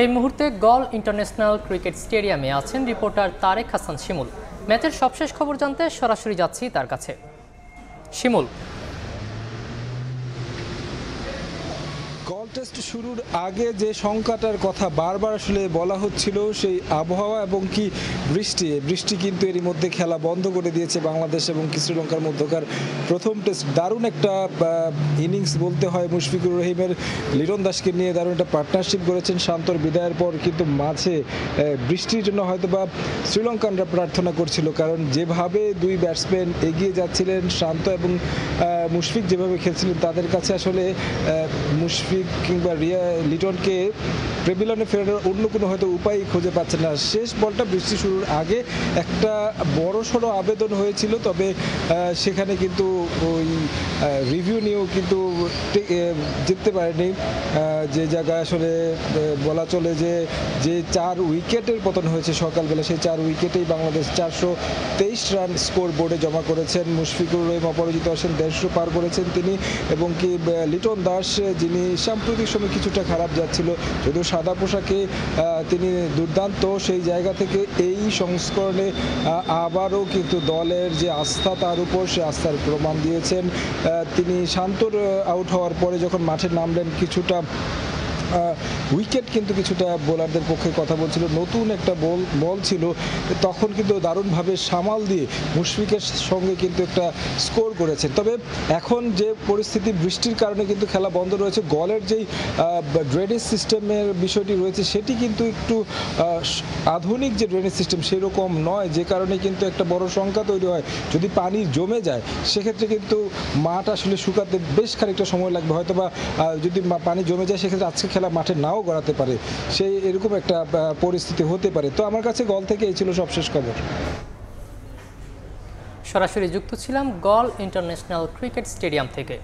এই মুহূর্তে গল international cricket স্টেডিয়ামে আছেন রিপোর্টার তারেক হাসান শিমুল। ম্যাচের সবশেষ খবর জানতে সরাসরি যাচ্ছি তার কাছে। শিমুল, গল টেস্ট শুরুর আগে যে শঙ্কাটার কথা বারবার আসলে বলা হচ্ছিল, সেই আবহাওয়া এবং কি বৃষ্টি কিন্তু এরই মধ্যে খেলা বন্ধ করে দিয়েছে বাংলাদেশ এবং শ্রীলঙ্কার মধ্যকার প্রথম টেস্ট। দারুণ একটা ইনিংস বলতে হয় মুশফিকুর রহিমের। লিটন দাসকে নিয়ে দারুণ একটা পার্টনারশিপ করেছেন শান্তর বিদায়ের পর, কিন্তু মাঝে বৃষ্টির জন্য হয়তো বা শ্রীলঙ্কানরা প্রার্থনা করছিল, কারণ যেভাবে দুই ব্যাটসম্যান এগিয়ে যাচ্ছিলেন, শান্ত এবং মুশফিক যেভাবে খেলছিলেন, তাদের কাছে আসলে মুশফিক কিংবা লিটনকে প্রেভিলনে ফেরানোর অন্য কোনো হয়তো উপায় খুঁজে পাচ্ছেন না। শেষ বলটা বৃষ্টি শুরুর আগে একটা বড়সড় আবেদন হয়েছিল, তবে সেখানে কিন্তু ওই রিভিউ নিয়েও কিন্তু জিততে পারেনি। যে জায়গায় আসলে বলা চলে যে 4 উইকেটের পতন হয়েছে সকালবেলা, সেই 4 উইকেটেই বাংলাদেশ 423 রান স্কোর বোর্ডে জমা করেছেন। মুশফিকুর রহিম অপরাজিত আসেন, 150 পার করেছেন তিনি, এবং কি লিটন দাস যিনি সাম্প্রতিক সময় কিছুটা খারাপ যাচ্ছিল, যদিও সাদা পোশাকে তিনি দুর্দান্ত, সেই জায়গা থেকে এই সংস্করণে আবারও কিন্তু দলের যে আস্থা তার উপর, সে আস্থার প্রমাণ দিয়েছেন। তিনি শান্তর আউট হওয়ার পরে যখন মাঠে নামলেন, কিছুটা উইকেট কিন্তু কিছুটা বোলারদের পক্ষে কথা বলছিল, নতুন একটা বল ছিল, তখন কিন্তু দারুণভাবে সামাল দিয়ে মুশফিকের সঙ্গে কিন্তু একটা স্কোর করেছেন। তবে এখন যে পরিস্থিতি, বৃষ্টির কারণে কিন্তু খেলা বন্ধ রয়েছে। গলের যেই ড্রেনেজ সিস্টেমের বিষয়টি রয়েছে, সেটি কিন্তু একটু আধুনিক যে ড্রেনেজ সিস্টেম সেরকম নয়, যে কারণে কিন্তু একটা বড় শঙ্কা তৈরি হয়। যদি পানি জমে যায় সেক্ষেত্রে কিন্তু মাঠ আসলে শুকাতে বেশ খানিকটা সময় লাগবে, হয়তো বা যদি পানি জমে যায় সেক্ষেত্রে আজকে খেলা মাঠে নাও গড়াতে পারে, সেই এরকম একটা পরিস্থিতি হতে পারে। তো আমার কাছে গল থেকে এই ছিল সবশেষ খবর। সরাসরি যুক্ত ছিলাম গল ইন্টারন্যাশনাল ক্রিকেট স্টেডিয়াম থেকে।